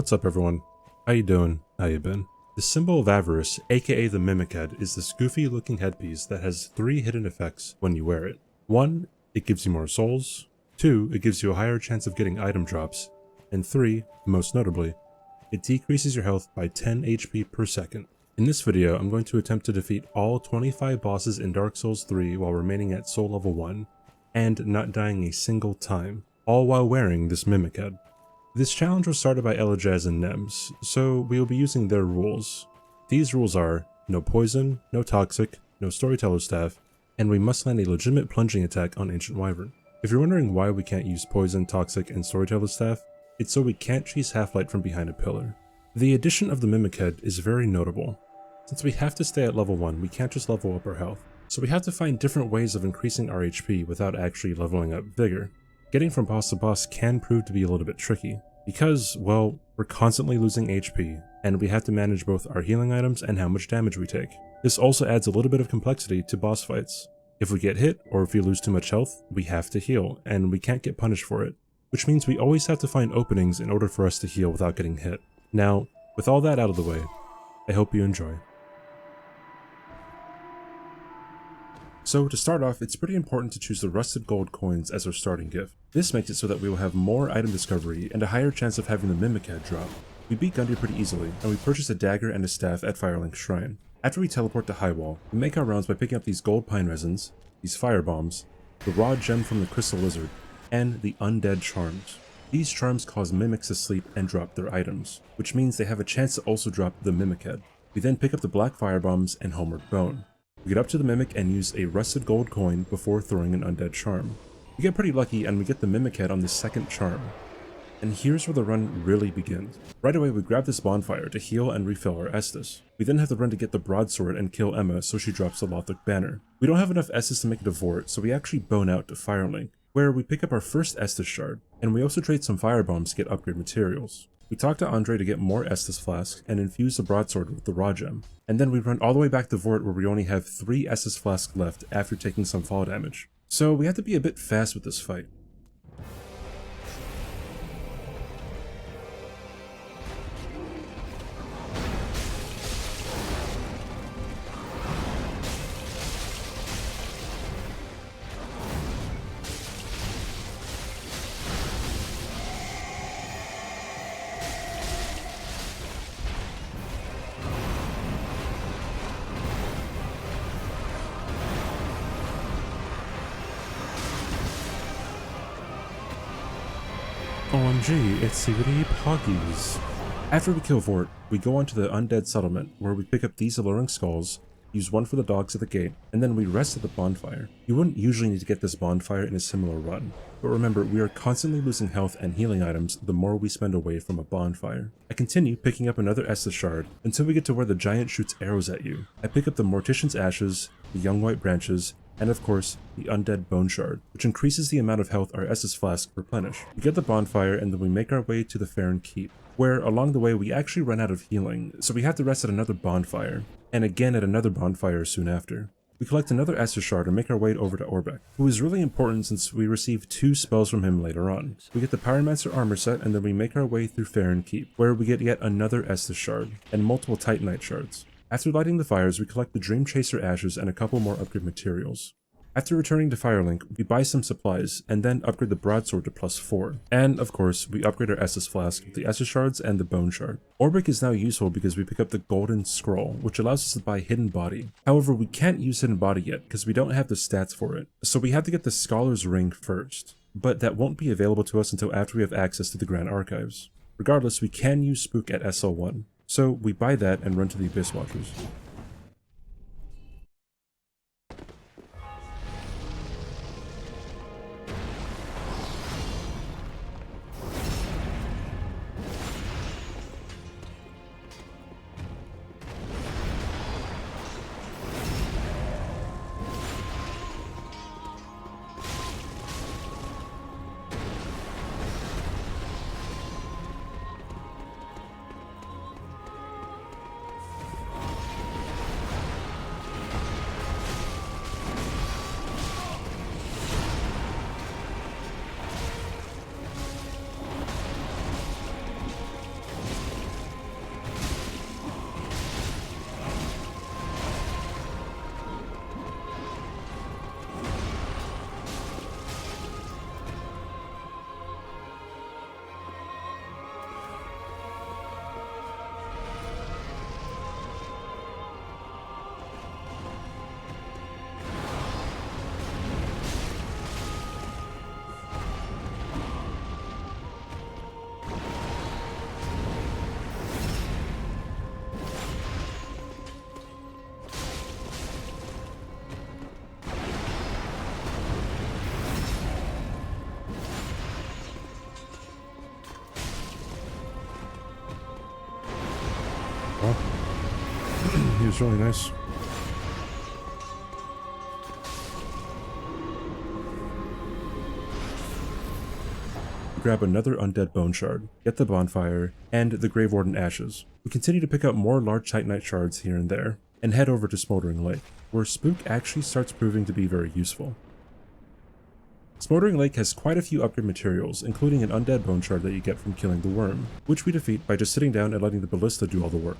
What's up everyone? How you doing? How you been? The symbol of avarice, aka the mimic head, is this goofy looking headpiece that has 3 hidden effects when you wear it. 1. It gives you more souls. 2. It gives you a higher chance of getting item drops. And 3. Most notably, it decreases your health by 10 HP per second. In this video, I'm going to attempt to defeat all 25 bosses in Dark Souls 3 while remaining at soul level 1, and not dying a single time, all while wearing this mimic head. This challenge was started by Elijaz and Nems, so we will be using their rules. These rules are no poison, no toxic, no storyteller staff, and we must land a legitimate plunging attack on Ancient Wyvern. If you're wondering why we can't use poison, toxic, and storyteller staff, it's so we can't chase Halflight from behind a pillar. The addition of the mimic head is very notable. Since we have to stay at level 1, we can't just level up our health, so we have to find different ways of increasing our HP without actually leveling up vigor. Getting from boss to boss can prove to be a little bit tricky, because, well, we're constantly losing HP, and we have to manage both our healing items and how much damage we take. This also adds a little bit of complexity to boss fights. If we get hit, or if we lose too much health, we have to heal, and we can't get punished for it, which means we always have to find openings in order for us to heal without getting hit. Now, with all that out of the way, I hope you enjoy. So to start off, it's pretty important to choose the rusted gold coins as our starting gift. This makes it so that we will have more item discovery and a higher chance of having the mimic head drop. We beat Gundyr pretty easily, and we purchase a dagger and a staff at Firelink's shrine. After we teleport to Highwall, we make our rounds by picking up these gold pine resins, these fire bombs, the raw gem from the crystal lizard, and the undead charms. These charms cause mimics to sleep and drop their items, which means they have a chance to also drop the mimic head. We then pick up the black fire bombs and homeward bone. We get up to the mimic and use a rusted gold coin before throwing an undead charm. We get pretty lucky and we get the mimic head on the second charm. And here's where the run really begins. Right away we grab this bonfire to heal and refill our Estus. We then have to run to get the broadsword and kill Emma so she drops the Lothric banner. We don't have enough Estus to make it a Vordt, so we actually bone out to Firelink, where we pick up our first Estus shard, and we also trade some firebombs to get upgrade materials. We talk to Andre to get more Estus flasks and infuse the broadsword with the raw gem, and then we run all the way back to Vordt where we only have 3 Estus flasks left after taking some fall damage. So we have to be a bit fast with this fight. OMG, itzCBD Poggies. After we kill Vordt, we go on to the undead settlement where we pick up these alluring skulls, use one for the dogs at the gate, and then we rest at the bonfire. You wouldn't usually need to get this bonfire in a similar run, but remember, we are constantly losing health and healing items the more we spend away from a bonfire. I continue picking up another Estus shard until we get to where the giant shoots arrows at you. I pick up the Mortician's Ashes, the Young White Branches, and of course, the Undead Bone Shard, which increases the amount of health our Estus flask replenish. We get the bonfire and then we make our way to the Farron Keep, where along the way we actually run out of healing, so we have to rest at another bonfire, and again at another bonfire soon after. We collect another Estus shard and make our way over to Orbeck, who is really important since we receive 2 spells from him later on. We get the Pyromancer armor set and then we make our way through Farron Keep, where we get yet another Estus shard, and multiple Titanite shards. After lighting the fires, we collect the Dream Chaser ashes and a couple more upgrade materials. After returning to Firelink, we buy some supplies, and then upgrade the broadsword to +4. And, of course, we upgrade our Estus flask with the Estus shards and the Bone Shard. Orbeck is now useful because we pick up the Golden Scroll, which allows us to buy Hidden Body. However, we can't use Hidden Body yet because we don't have the stats for it, so we have to get the Scholar's Ring first. But that won't be available to us until after we have access to the Grand Archives. Regardless, we can use Spook at SL1, so we buy that and run to the Abyss Watchers. Well, he was really nice. Grab another undead bone shard, get the bonfire, and the Grave Warden ashes. We continue to pick up more large titanite shards here and there, and head over to Smoldering Lake, where Spook actually starts proving to be very useful. Smoldering Lake has quite a few upgrade materials, including an undead bone shard that you get from killing the worm, which we defeat by just sitting down and letting the ballista do all the work.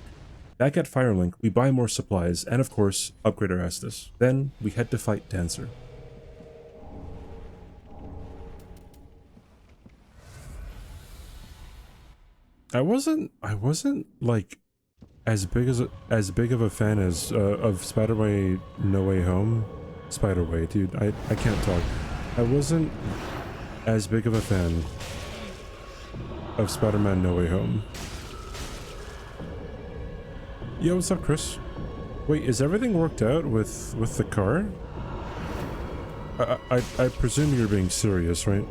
Back at Firelink, we buy more supplies, and of course, upgrade our Estus. Then, we head to fight Dancer. I wasn't like as big of a fan as of Spider-Way No Way Home. Spider-Way, dude, I can't talk. I wasn't as big of a fan of Spider-Man No Way Home. Yo, what's up, Chris? Wait, is everything worked out with the car? I presume you're being serious, right?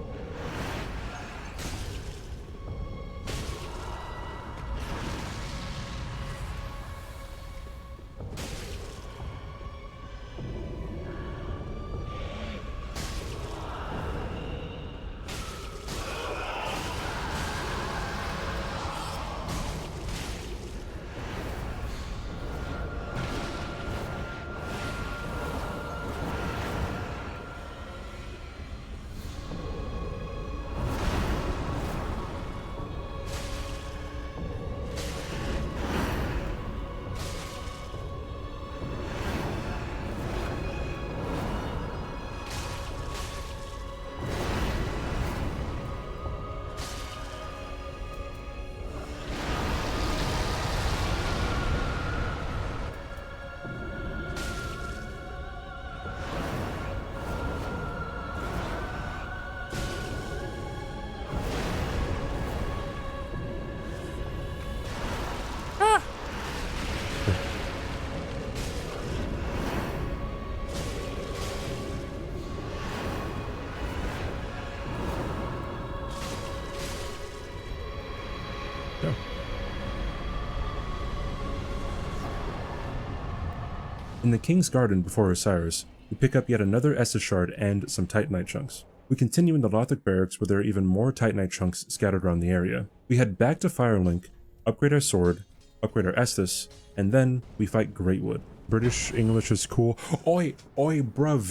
In the King's Garden before Oceiros, we pick up yet another Estus shard and some Titanite chunks. We continue in the Lothric barracks where there are even more Titanite chunks scattered around the area. We head back to Firelink, upgrade our sword, upgrade our Estus, and then we fight Greatwood. British English is cool. Oi, bruv,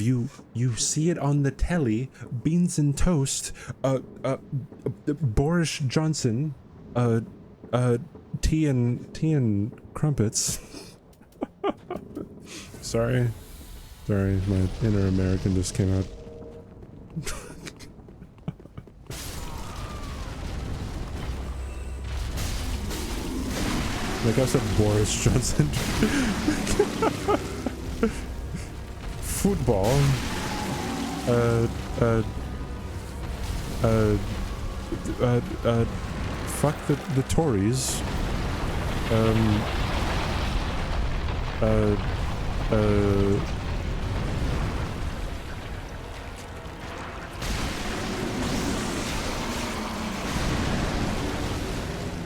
you see it on the telly, beans and toast, Boris Johnson, tea and crumpets. Sorry, my inner American just came out. Like I said, Boris Johnson. Football. Fuck the Tories.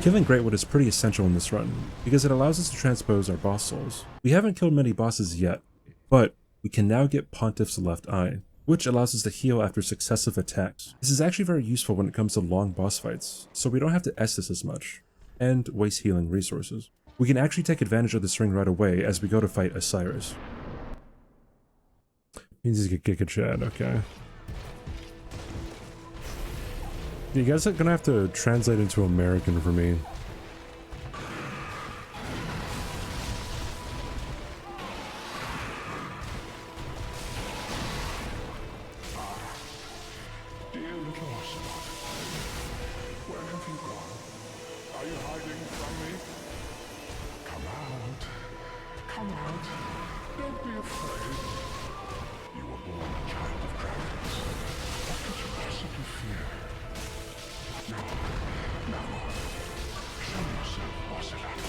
Killing Greatwood is pretty essential in this run, because it allows us to transpose our boss souls. We haven't killed many bosses yet, but we can now get Pontiff's left eye, which allows us to heal after successive attacks. This is actually very useful when it comes to long boss fights, so we don't have to Estus as much, and waste healing resources. We can actually take advantage of this ring right away as we go to fight Oceiros. Means he's gonna kick a Chad, okay. You guys are gonna have to translate into American for me. Dear little Ocelot, where have you gone? Are you hiding from me? Come out. Come out. Don't be afraid. You were born a child of dragons. What could you possibly fear? Now, show yourself, Ocelot.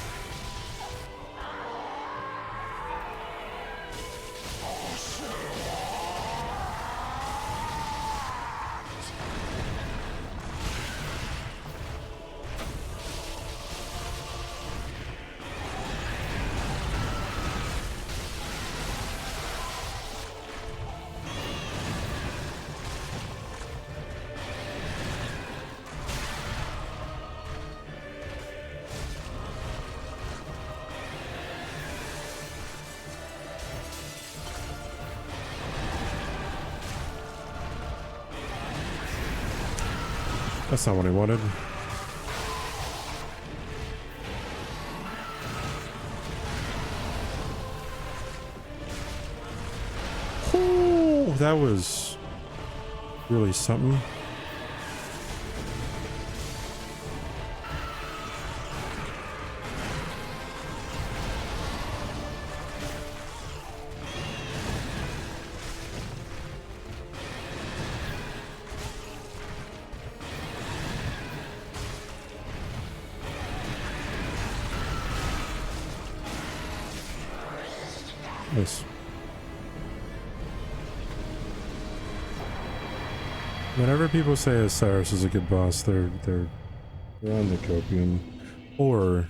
That's not what I wanted. Ooh, that was really something. Nice. Whenever people say Oceiros is a good boss, they're on the copium. Or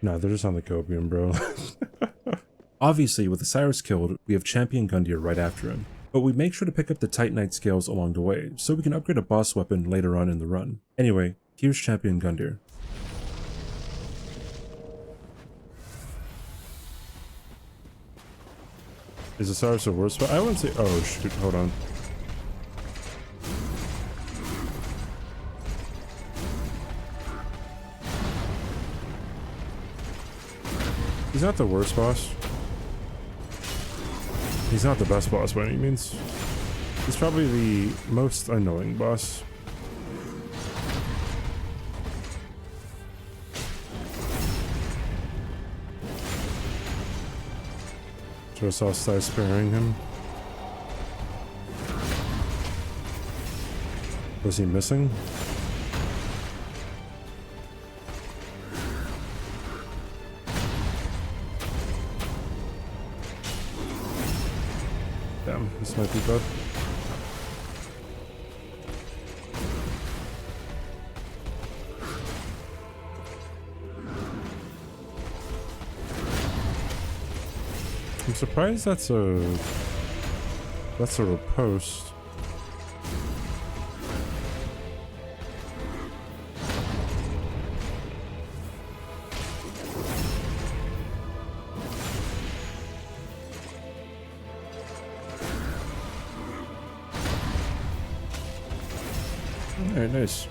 no, they're just on the copium, bro. Obviously, with Oceiros killed, we have Champion Gundyr right after him. But we make sure to pick up the Titanite scales along the way, so we can upgrade a boss weapon later on in the run. Anyway, here's Champion Gundyr. Is Oceiros a worse spot? I wouldn't say. Oh shoot, hold on. He's not the worst boss. He's not the best boss by any means. He's probably the most annoying boss. Just I'll start sparing him. Was he missing? Damn, this might be bad. I'm surprised that's a riposte. Alright, nice.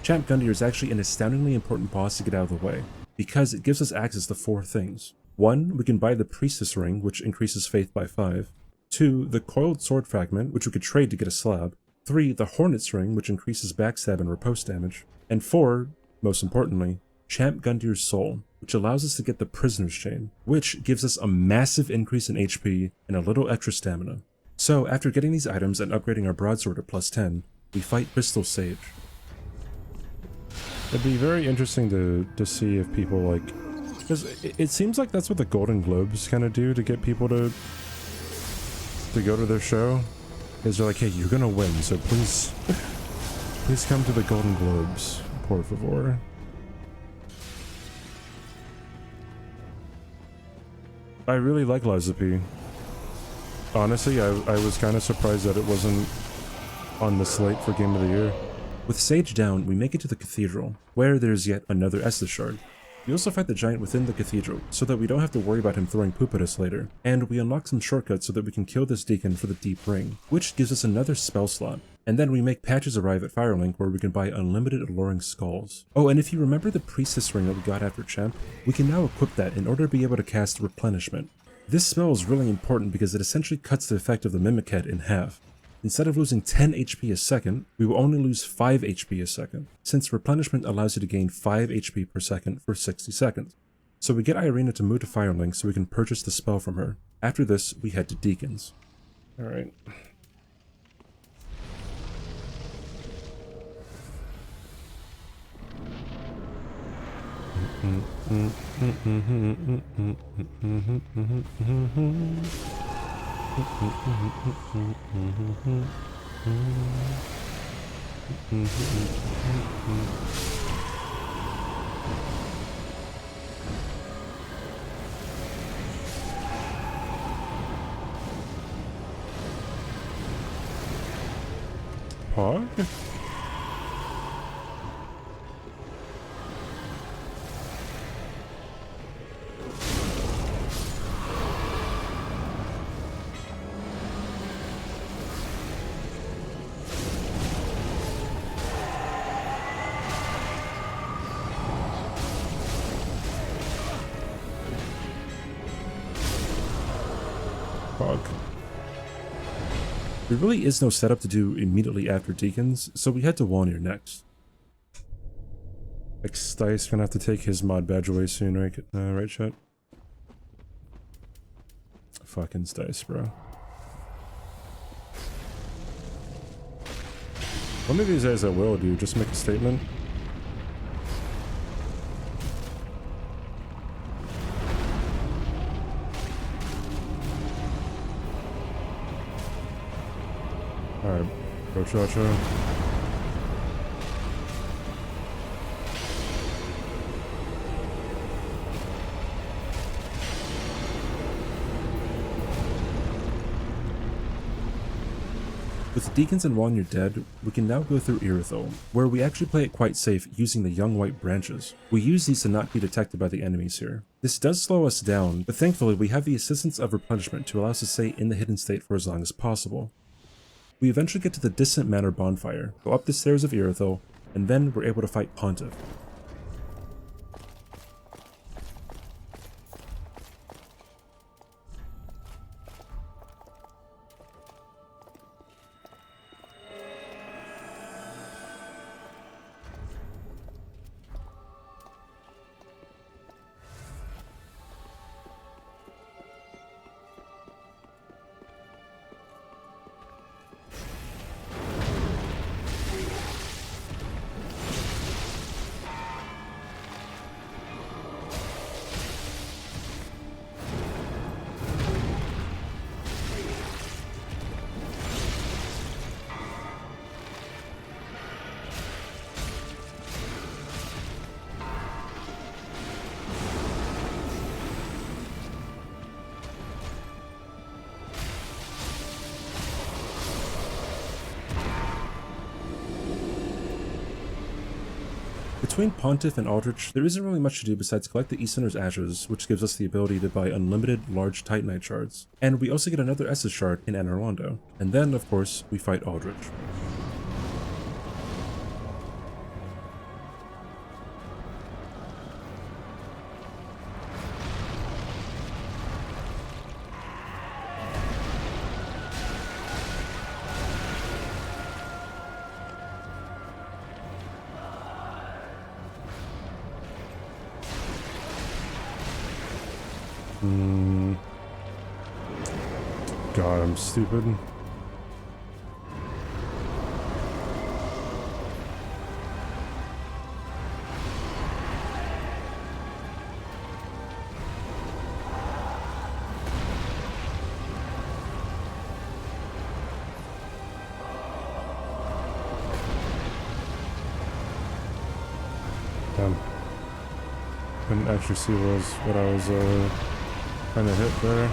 Champ Gundyr is actually an astoundingly important boss to get out of the way, because it gives us access to 4 things. 1, we can buy the Priestess Ring, which increases faith by 5. 2, the Coiled Sword Fragment, which we could trade to get a slab. 3, the Hornet's Ring, which increases backstab and riposte damage. And 4, most importantly, Champ Gundyr's Soul, which allows us to get the Prisoner's Chain, which gives us a massive increase in HP and a little extra stamina. So after getting these items and upgrading our broadsword at +10, we fight Crystal Sage. It'd be very interesting to see if people like, because it seems like that's what the Golden Globes kind of do to get people to go to their show. Is they're like, hey, you're gonna win, so please come to the Golden Globes, por favor. I really like Liza-P. Honestly, I was kind of surprised that it wasn't on the slate for Game of the Year. With Sage down, we make it to the Cathedral, where there's yet another Estus Shard. We also fight the giant within the Cathedral, so that we don't have to worry about him throwing poop at us later, and we unlock some shortcuts so that we can kill this Deacon for the Deep Ring, which gives us another spell slot. And then we make patches arrive at Firelink where we can buy unlimited Alluring Skulls. Oh, and if you remember the Priestess Ring that we got after Champ, we can now equip that in order to be able to cast Replenishment. This spell is really important because it essentially cuts the effect of the Mimic Head in half. Instead of losing 10 HP a second, we will only lose 5 HP a second, since Replenishment allows you to gain 5 HP per second for 60 seconds. So we get Irina to move to Firelink so we can purchase the spell from her. After this, we head to Deacons. Alright. Pog? There really is no setup to do immediately after Deacons, so we head to Wolnir next. Like, Stice gonna have to take his mod badge away soon, right? Right, chat? Fucking Stice, bro. One of these days I will, dude. Just make a statement. Alright, go Cha-Cha. With the Deacons and Wolnir dead, we can now go through Iudex, where we actually play it quite safe using the young white branches. We use these to not be detected by the enemies here. This does slow us down, but thankfully we have the assistance of replenishment to allow us to stay in the hidden state for as long as possible. We eventually get to the Distant Manor bonfire, go up the stairs of Iudex, and then we're able to fight Pontiff. Between Pontiff and Aldrich, there isn't really much to do besides collect the Easternder's ashes, which gives us the ability to buy unlimited large Titanite shards, and we also get another Estus shard in Anorlando. And then, of course, we fight Aldrich. God, I'm stupid. Damn. Couldn't actually see what I was trying to hit there.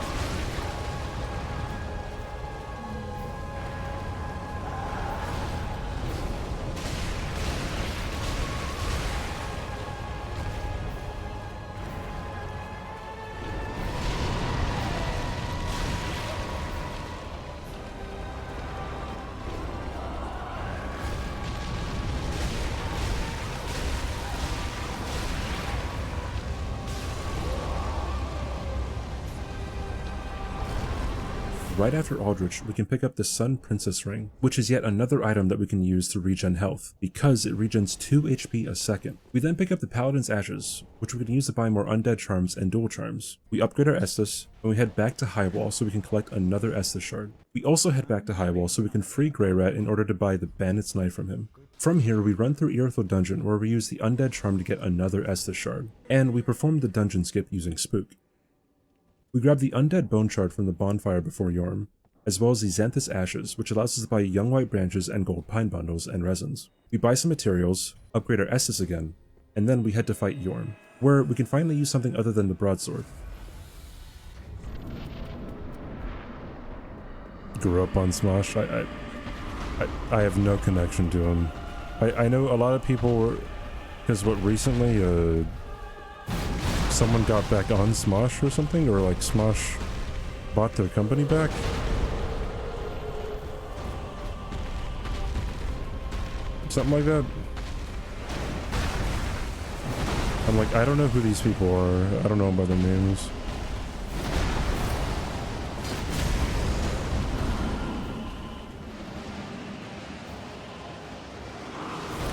Right after Aldrich, we can pick up the Sun Princess Ring, which is yet another item that we can use to regen health, because it regens 2 HP a second. We then pick up the Paladin's Ashes, which we can use to buy more Undead Charms and Dual Charms. We upgrade our Estus, and we head back to Highwall so we can collect another Estus Shard. We also head back to Highwall so we can free Greyrat in order to buy the Bandit's Knife from him. From here, we run through Iudex Dungeon where we use the Undead Charm to get another Estus Shard, and we perform the dungeon skip using Spook. We grab the Undead Bone Shard from the bonfire before Yhorm, as well as the Xanthus Ashes, which allows us to buy young white branches and gold pine bundles and resins. We buy some materials, upgrade our Estus again, and then we head to fight Yhorm, where we can finally use something other than the broadsword. Grew up on Smosh. I have no connection to him. I know a lot of people were, because what recently someone got back on Smosh or something, or like Smosh bought their company back. Something like that. I'm like, I don't know who these people are. I don't know them by their names.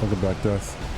Welcome back, Death.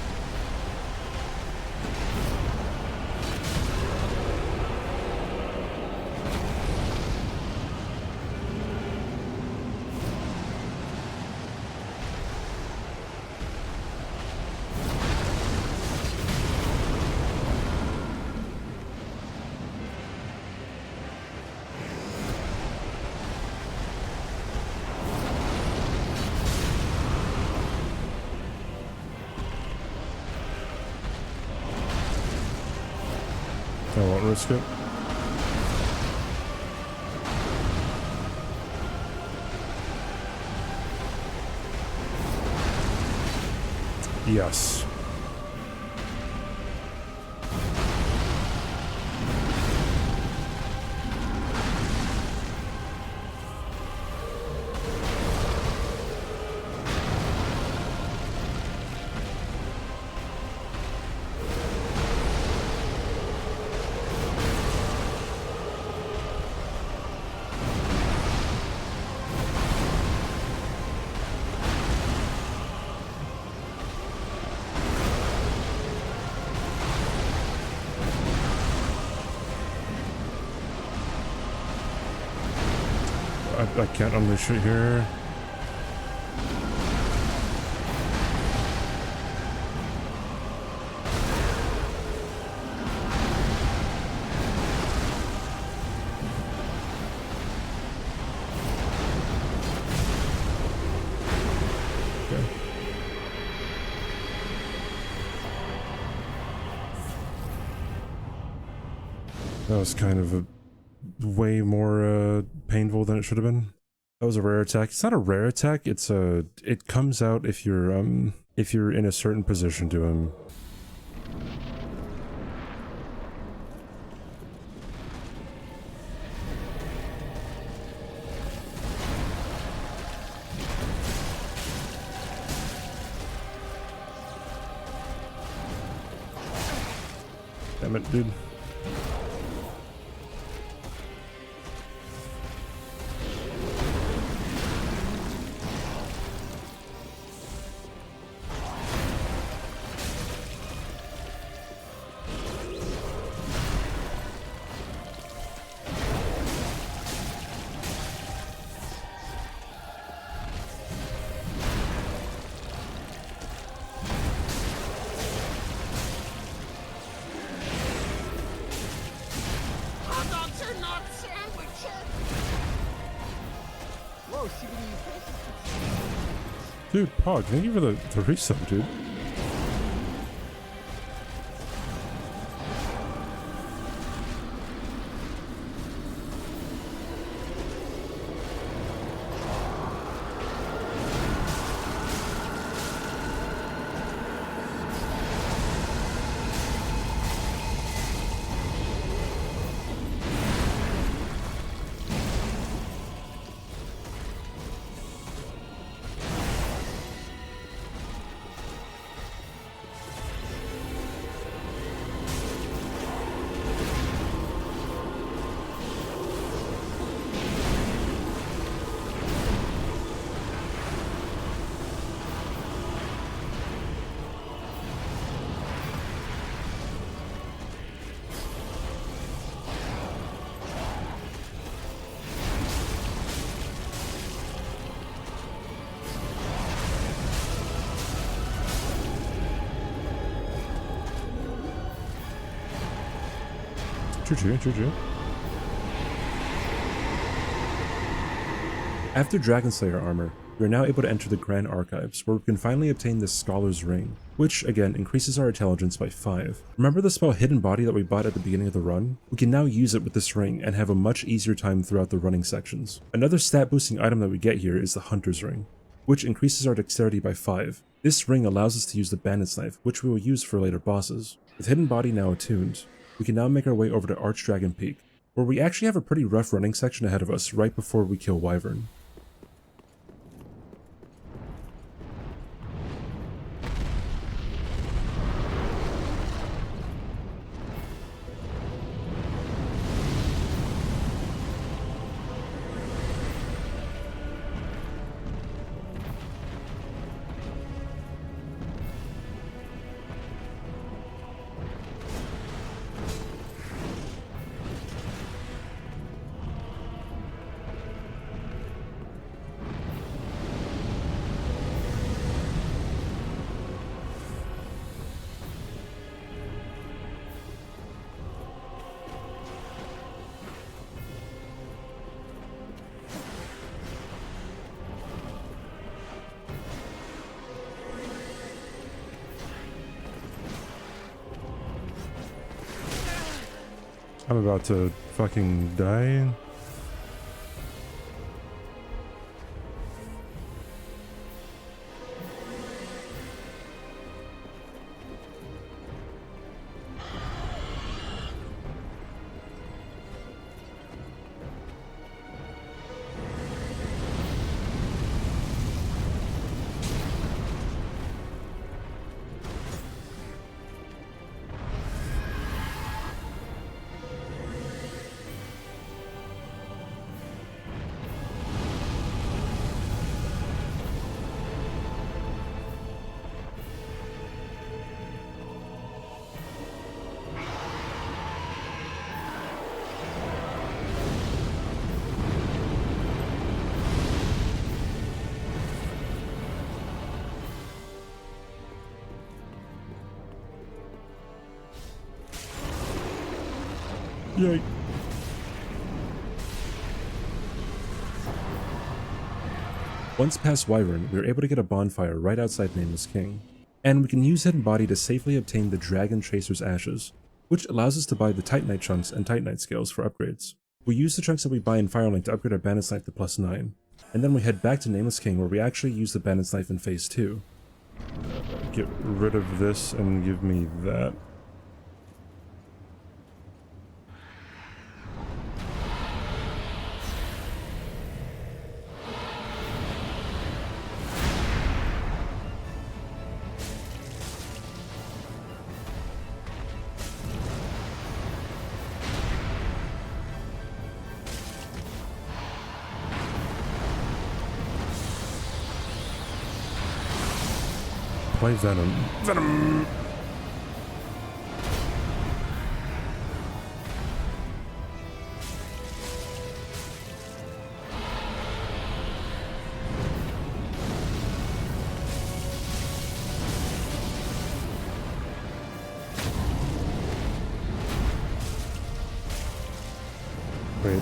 I won't risk it. Yes. I can't unleash it here. Okay. That was kind of a way more painful than it should have been. That was a rare attack. It's not a rare attack. It's a. It comes out if you're in a certain position to him. Damn it, dude. Dude, Pog, thank you for the resub, dude. Choo-choo. After Dragonslayer Armor, we are now able to enter the Grand Archives, where we can finally obtain this Scholar's Ring, which, again, increases our intelligence by 5. Remember the spell Hidden Body that we bought at the beginning of the run? We can now use it with this ring and have a much easier time throughout the running sections. Another stat boosting item that we get here is the Hunter's Ring, which increases our dexterity by 5. This ring allows us to use the Bandit's Knife, which we will use for later bosses. With Hidden Body now attuned, we can now make our way over to Archdragon Peak, where we actually have a pretty rough running section ahead of us right before we kill Wyvern. I'm about to fucking die. Yay. Once past Wyvern, we were able to get a bonfire right outside Nameless King, and we can use Hidden Body to safely obtain the Dragon Tracer's Ashes, which allows us to buy the Titanite chunks and Titanite scales for upgrades. We use the chunks that we buy in Firelink to upgrade our Bandit's Knife to +9, and then we head back to Nameless King where we actually use the Bandit's Knife in Phase 2. Get rid of this and give me that. Play Venom. Venom! Wait.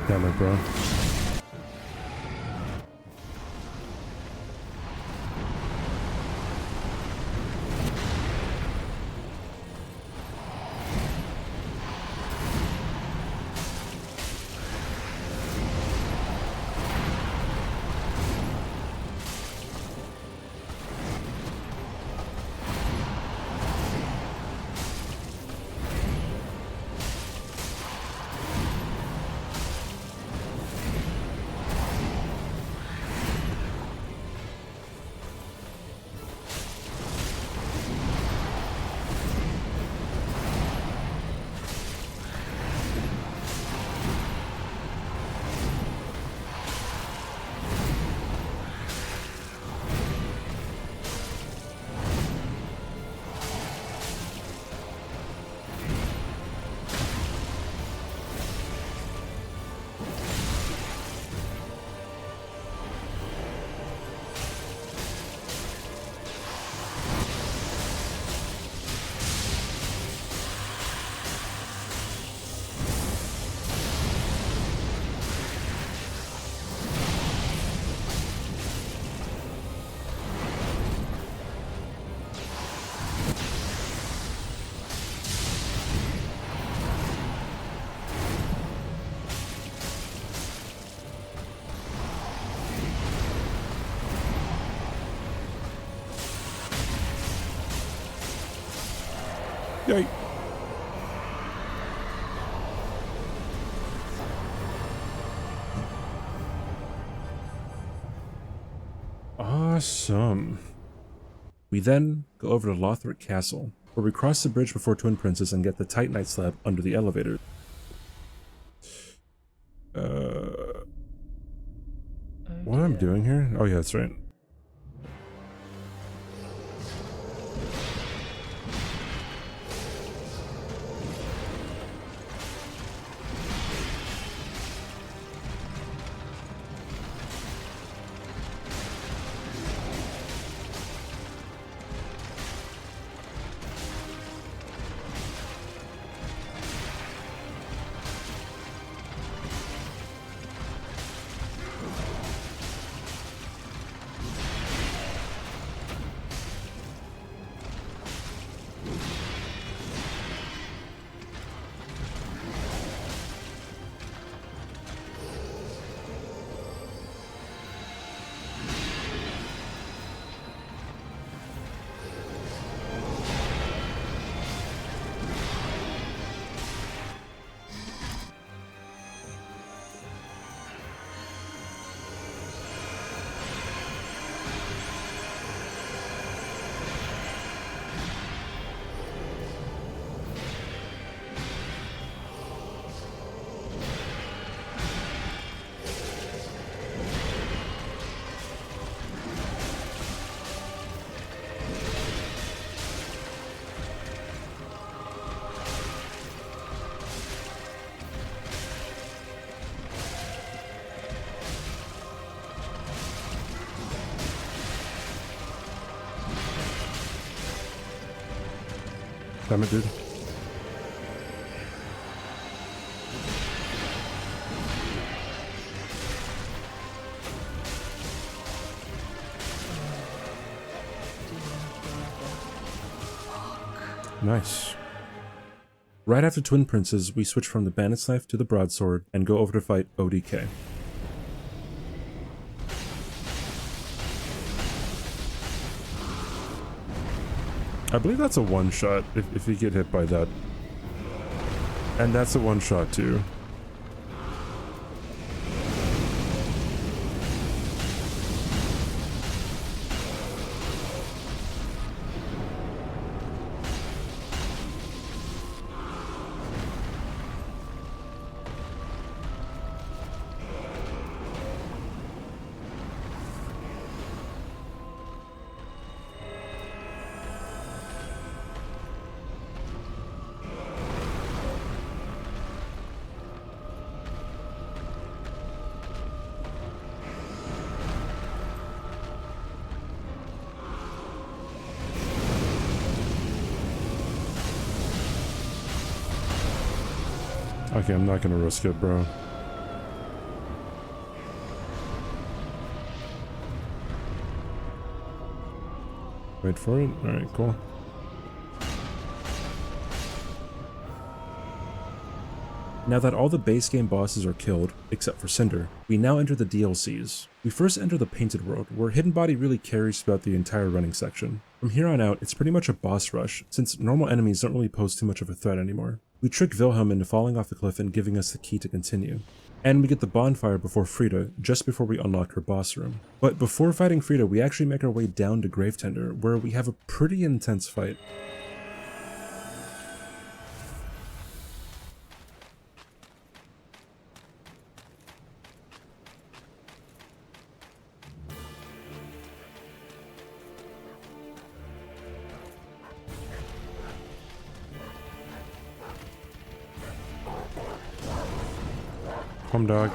Damn it, bro. Yay! Awesome. We then go over to Lothric Castle, where we cross the bridge before Twin Princes and get the Titanite slab under the elevator. What am I doing here? Oh yeah, that's right. Damn it, dude. Nice. Right after Twin Princes, we switch from the Bandit's Knife to the Broadsword and go over to fight ODK. I believe that's a one-shot if you get hit by that. And that's a one-shot too. Okay, I'm not gonna risk it, bro. Wait for it? Alright, cool. Now that all the base game bosses are killed, except for Cinder, we now enter the DLCs. We first enter the Painted World, where Hidden Body really carries throughout the entire running section. From here on out, it's pretty much a boss rush, since normal enemies don't really pose too much of a threat anymore. We trick Wilhelm into falling off the cliff and giving us the key to continue. And we get the bonfire before Friede, just before we unlock her boss room. But before fighting Friede, we actually make our way down to Gravetender, where we have a pretty intense fight. Come, dog.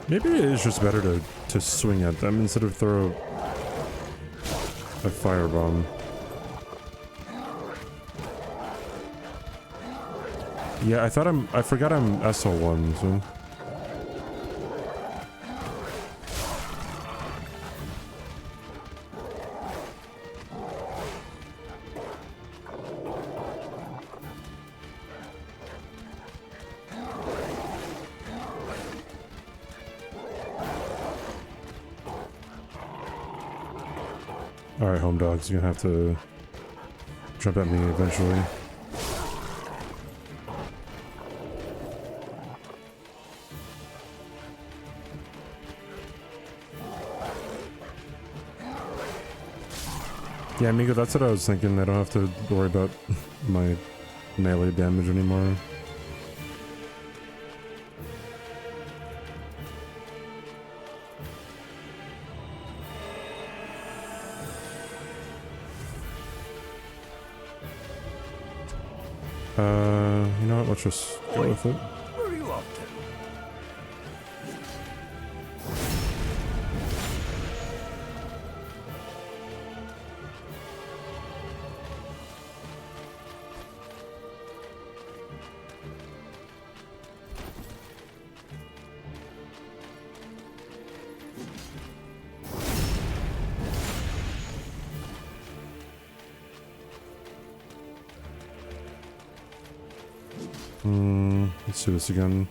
Maybe it is just better to swing at them instead of throw a firebomb. Yeah, I forgot I'm SL1, so. Alright, home dogs, you're gonna have to jump at me eventually. Yeah, amigo, that's what I was thinking. I don't have to worry about my melee damage anymore. You know what? Let's just go with it. Where are you off to? Let's do this again.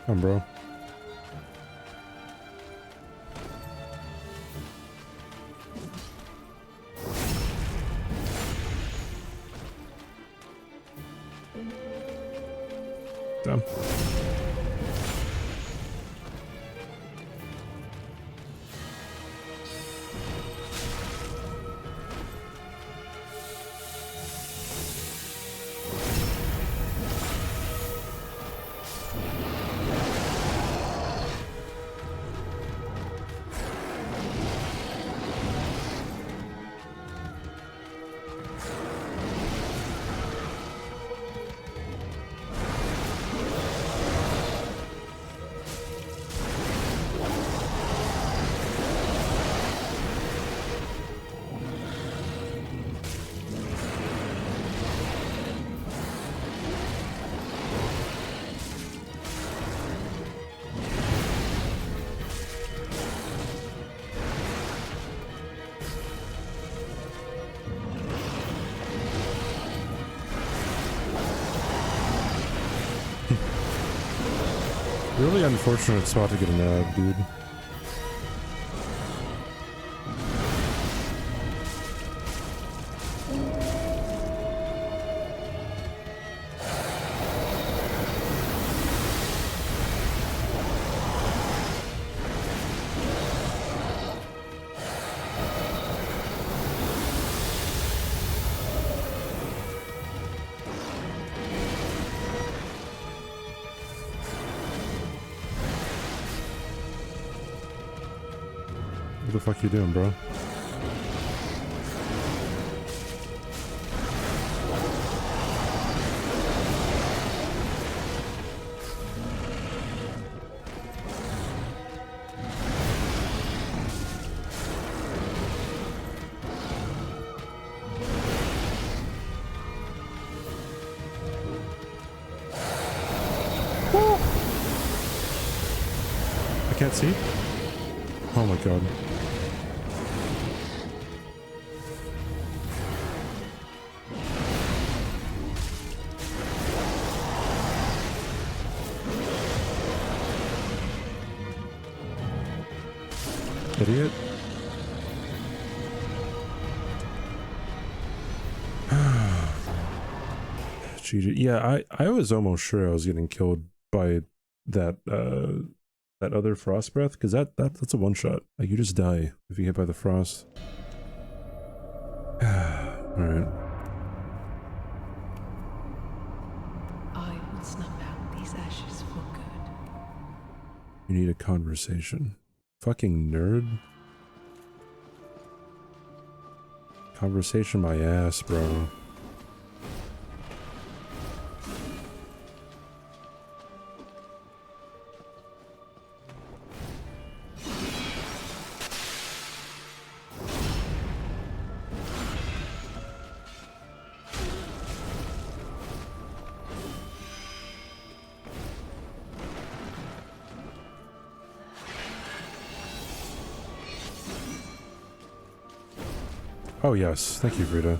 Come on, bro. Damn. Really unfortunate spot to get an ad, dude. What the fuck you doing, bro? I can't see. Oh my god. Idiot. GG. Yeah, I was almost sure I was getting killed by that that other frost breath, because that's a one shot. Like, you just die if you get hit by the frost. Alright. I will snuff out these ashes for good. You need a conversation. Fucking nerd. Conversation my ass, bro. Oh yes, thank you, Friede.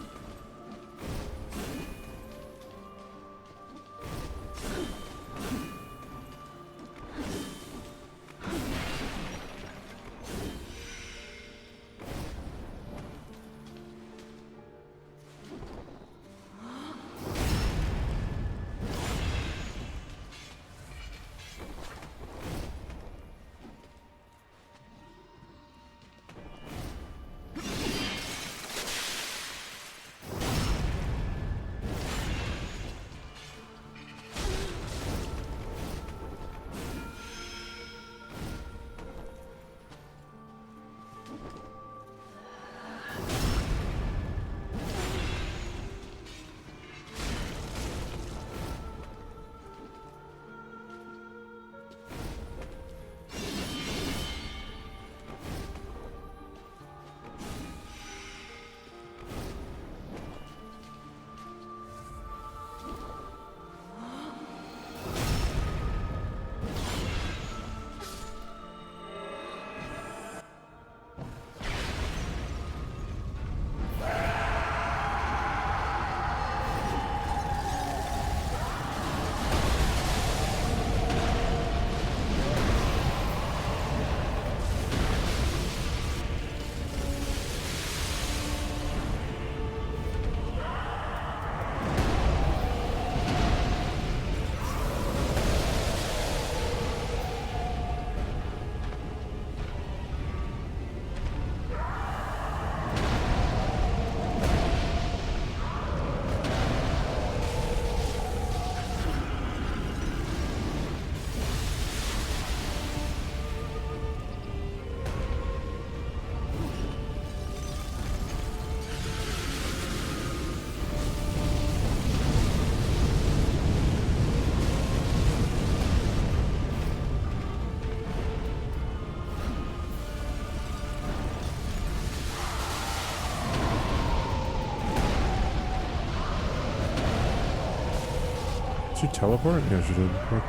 Did she teleport? Yeah, she did. Huh.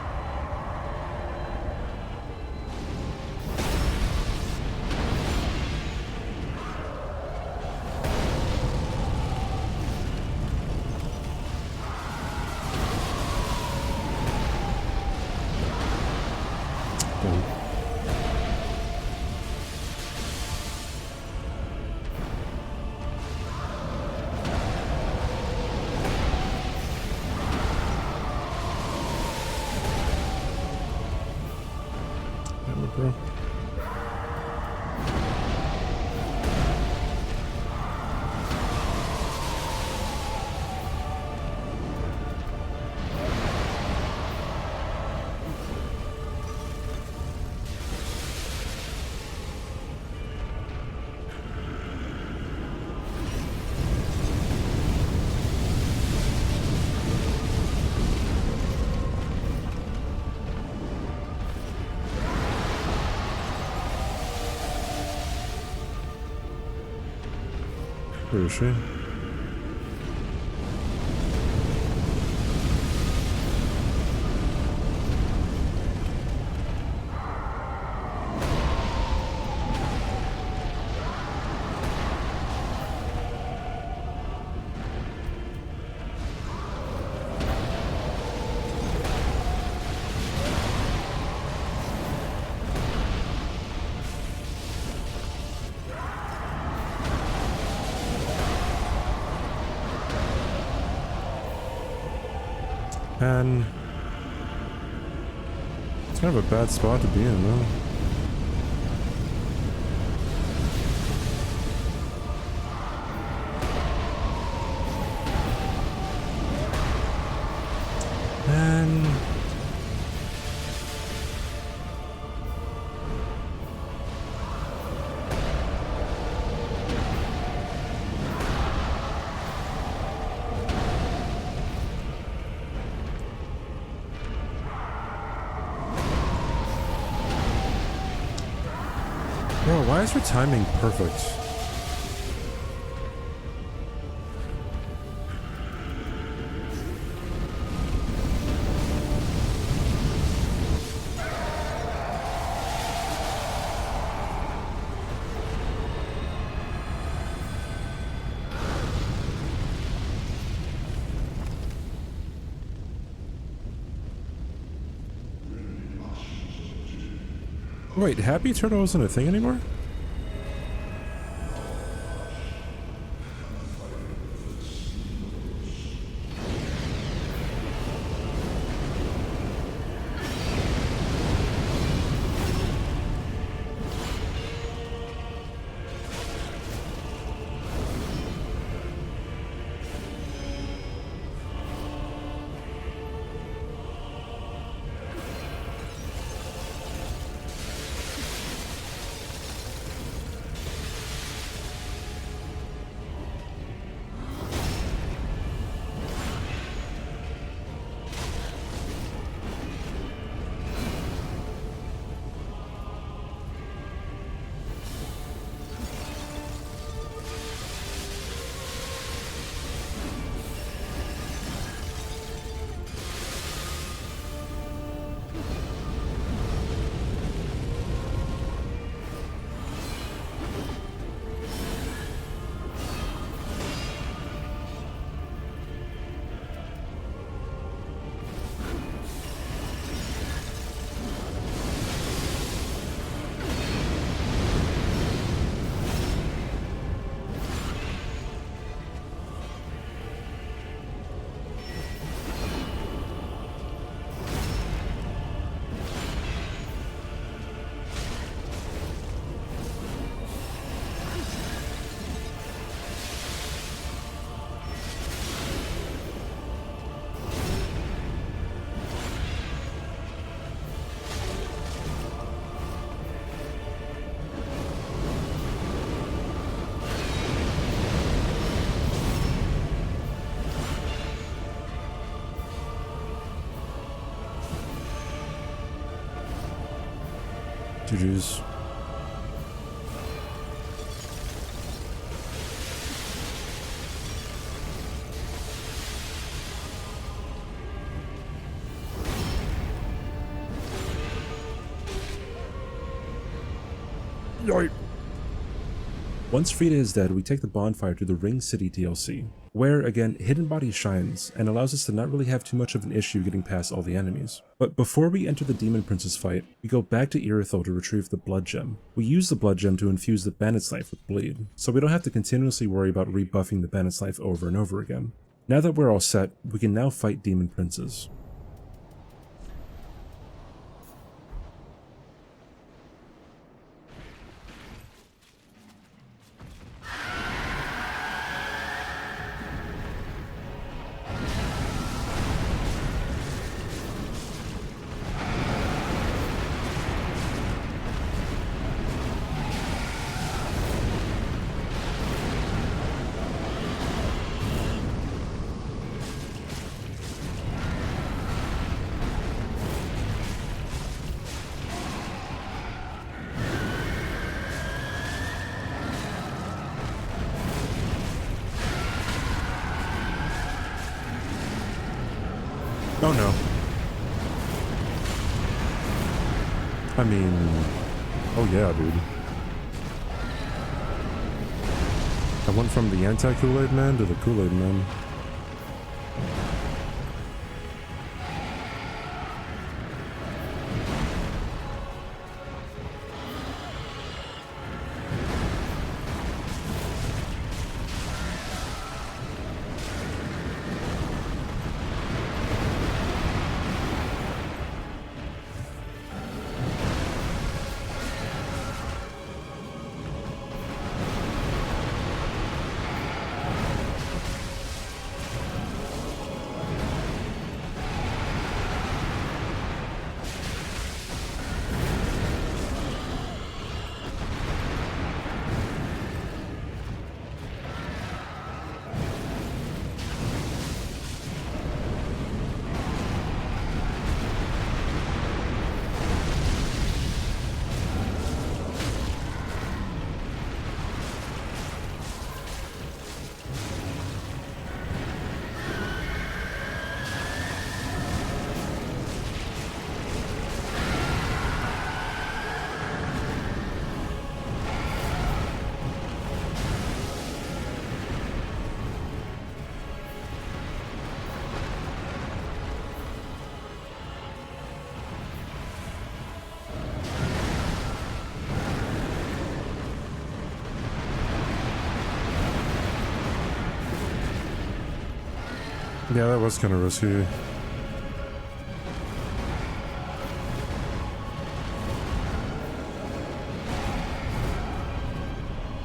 Where is she? And it's kind of a bad spot to be in, though. And bro, why is your timing perfect? Wait, Happy Turtle isn't a thing anymore? GG's. Yoip. Once Friede is dead, we take the bonfire to the Ring City DLC, where, again, Hidden Body shines and allows us to not really have too much of an issue getting past all the enemies. But before we enter the Demon Prince's fight, we go back to Irithyll to retrieve the Blood Gem. We use the Blood Gem to infuse the Bandit's Life with Bleed, so we don't have to continuously worry about rebuffing the Bandit's Life over and over again. Now that we're all set, we can now fight Demon Princes. Oh no. I mean... Oh yeah, dude. I went from the anti-Kool-Aid man to the Kool-Aid man. Yeah, that was kind of risky.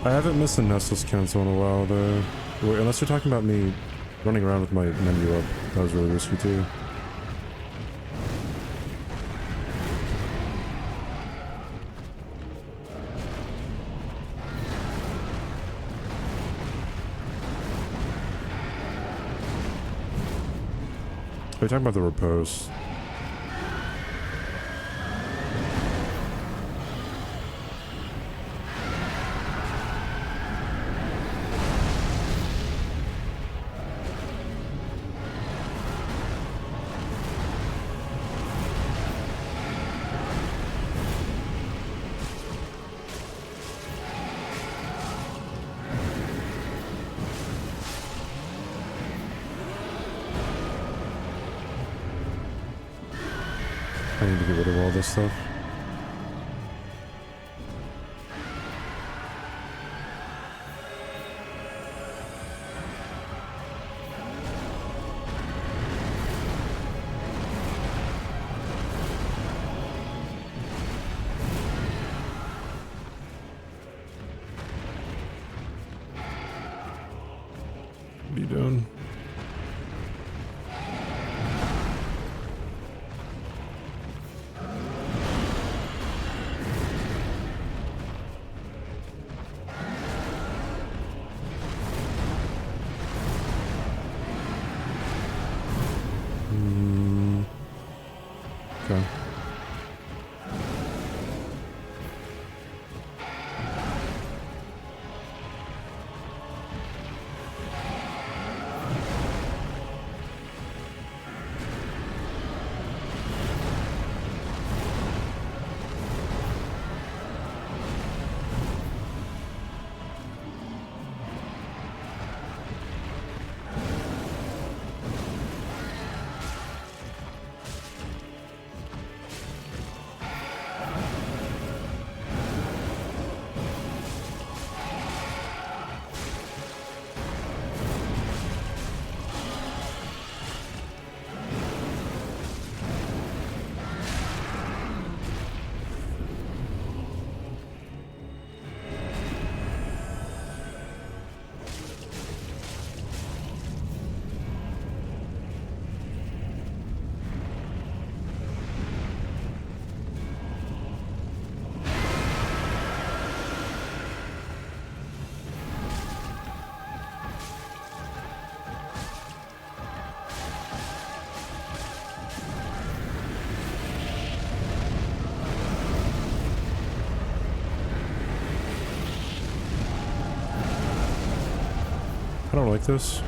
I haven't missed a Nestless cancel in a while, though. Wait, unless you're talking about me running around with my menu up. That was really risky, too. Are you talking about the repose? I need to get rid of all this stuff. What are you doing? Okay. I don't like this.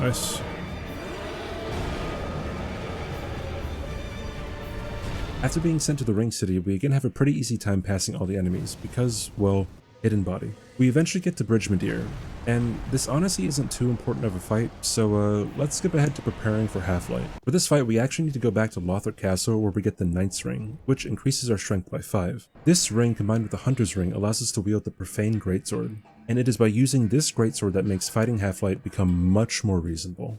Nice. After being sent to the Ring City, we again have a pretty easy time passing all the enemies because, well, hidden body. We eventually get to Bridge Midir, and this honestly isn't too important of a fight, so let's skip ahead to preparing for Halflight. For this fight, we actually need to go back to Lothric Castle where we get the Knight's Ring, which increases our strength by 5. This ring combined with the Hunter's Ring allows us to wield the Profane Greatsword, and it is by using this Greatsword that makes fighting Halflight become much more reasonable.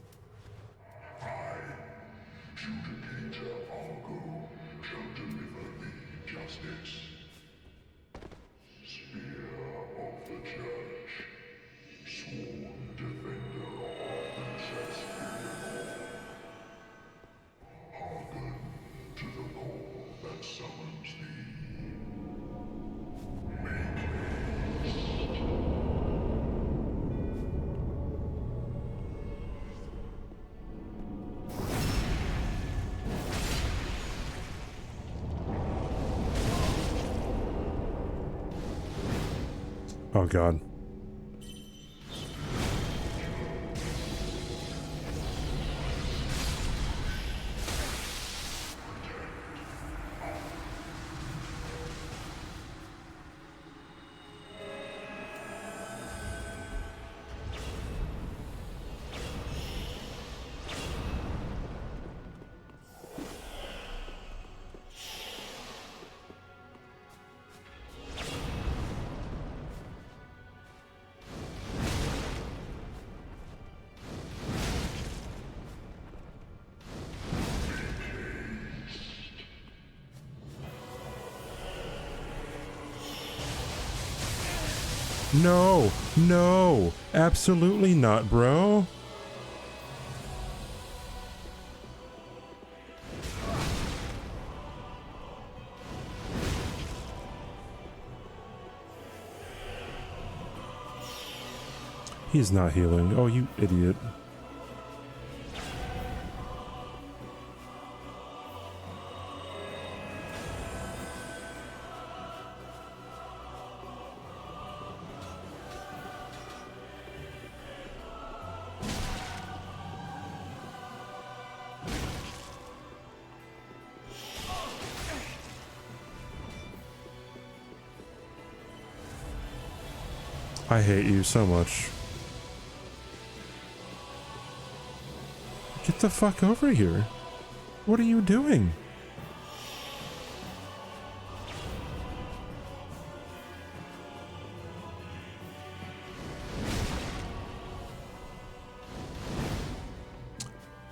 Oh god. No, no, absolutely not, bro. He's not healing. Oh, you idiot. I hate you so much. Get the fuck over here. What are you doing?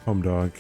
Home dog.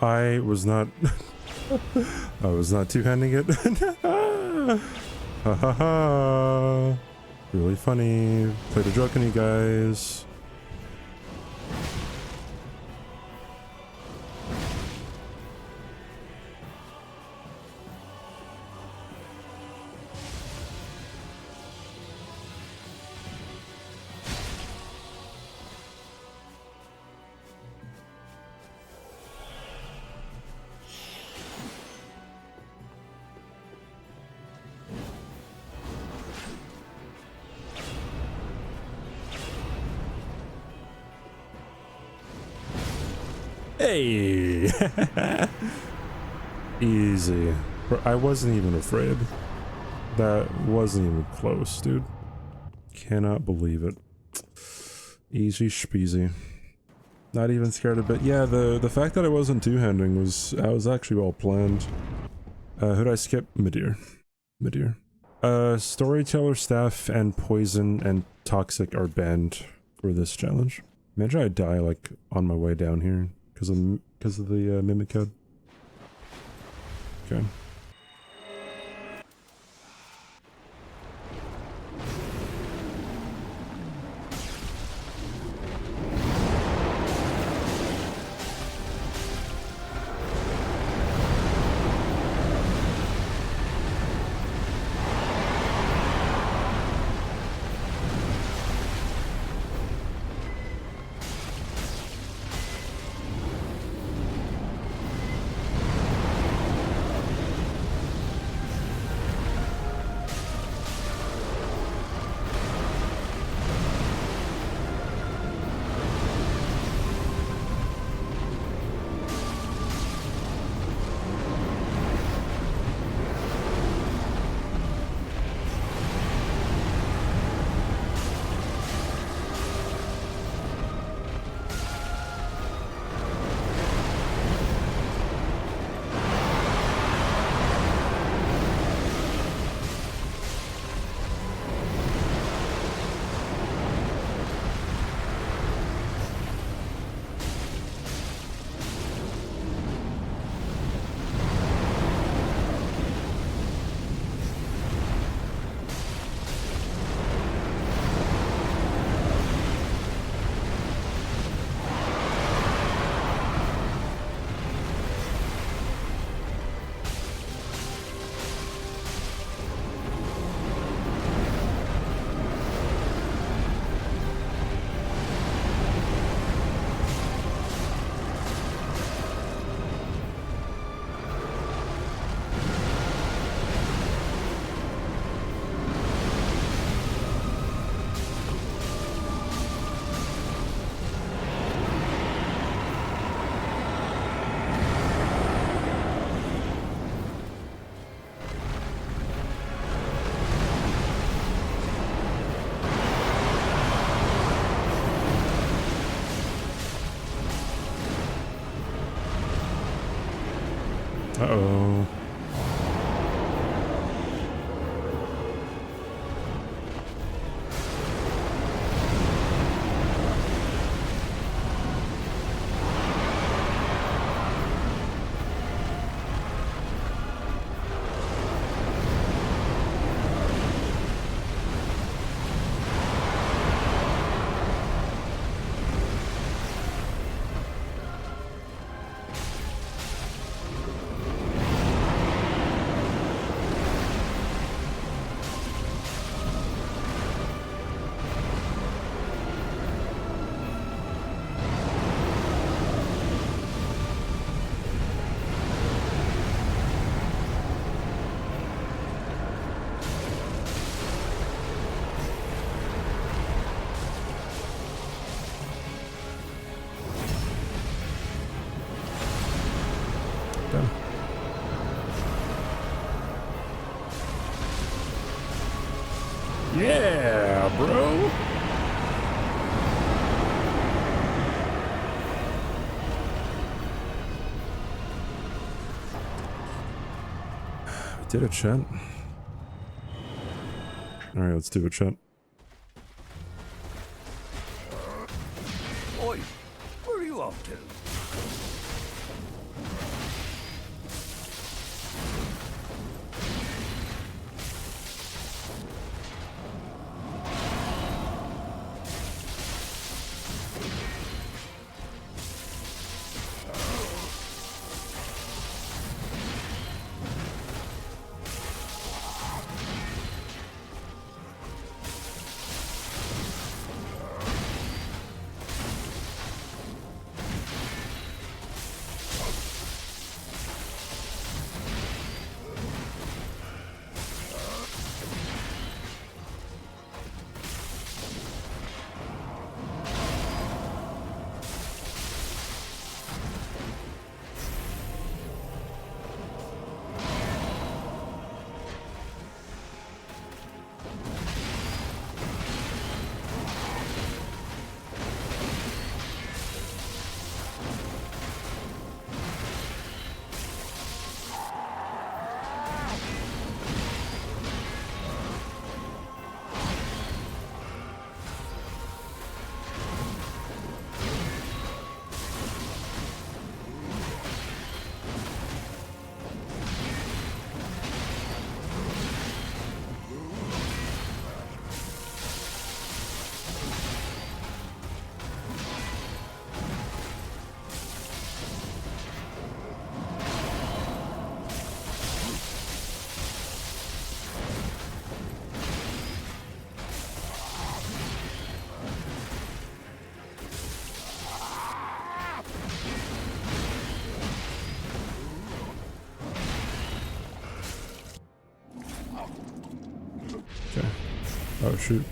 I was not two-handing it. Ha ha ha. Really funny. Played a joke on you guys. Hey! Easy. I wasn't even afraid. That wasn't even close, dude. Cannot believe it. Easy speasy. Not even scared a bit. Yeah, the fact that I wasn't two-handing was actually well planned. Who did I skip? Midir. Midir. Storyteller staff and poison and toxic are banned for this challenge. Imagine I die like on my way down here because of the mimic code. Okay. Uh-oh. Yeah, bro. We did it, chat. Alright, let's do it, chat. Oi, where are you off to? Oh shoot.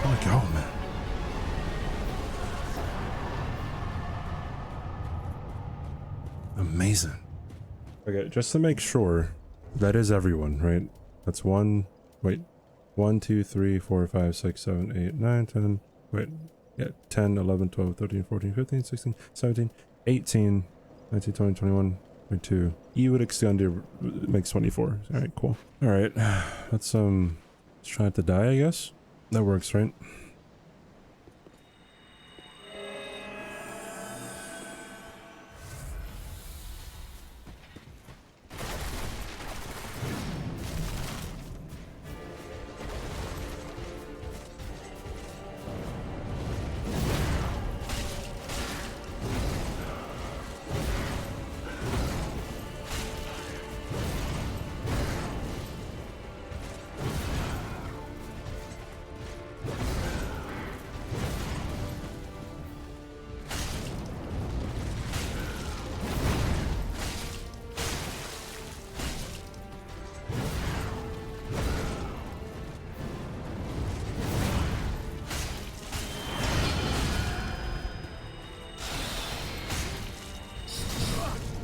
Oh my god, man. Amazing. Okay, just to make sure, that is everyone, right? That's one, wait, 1, 2, 3, 4, 5, 6, 7, 8, 9, 10, wait, yeah, 10, 11, 12, 13, 14, 15, 16, 17, 18, 19, 20, 21, 22. Iudex Gundyr makes 24. Alright, cool. Alright, let's try not to die, I guess. That works, right?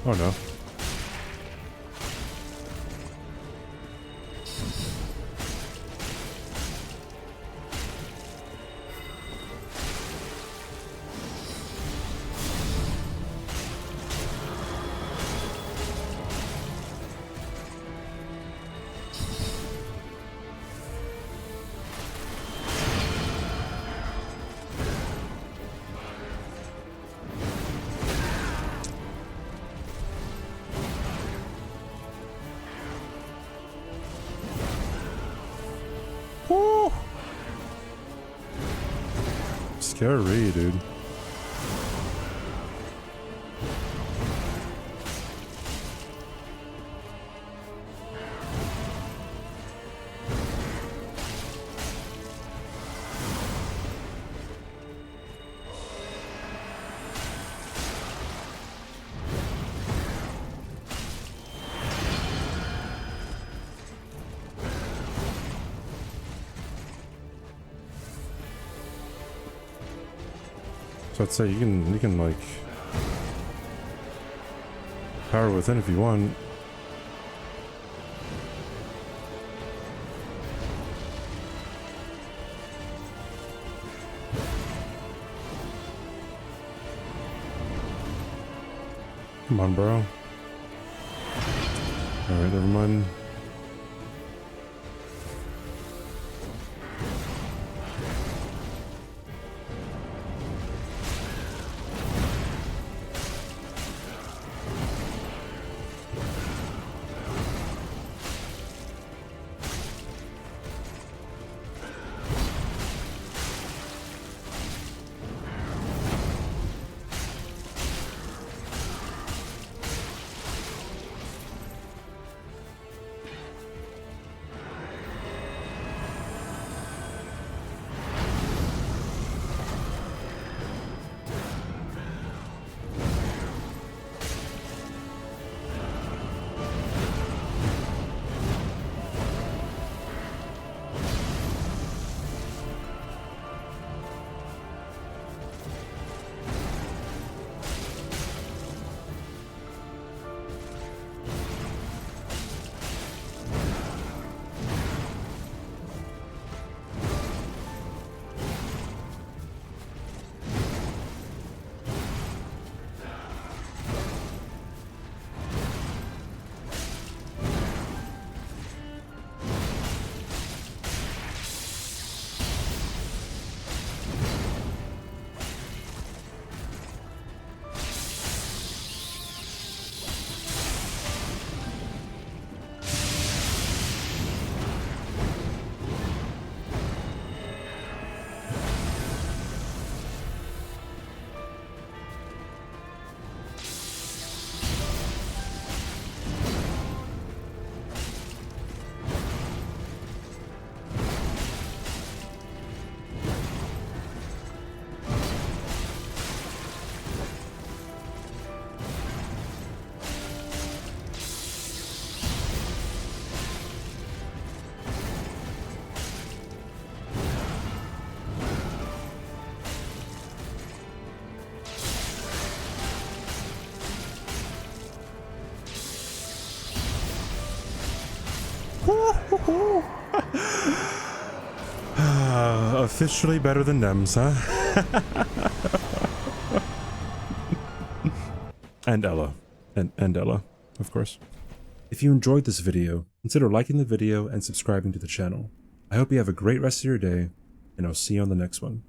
Oh no. Woo! Scary, dude. So I'd say you can like power within if you want. Come on, bro. Alright, never mind. Officially better than Nems, huh? And Ella. And Ella, of course. If you enjoyed this video, consider liking the video and subscribing to the channel. I hope you have a great rest of your day, and I'll see you on the next one.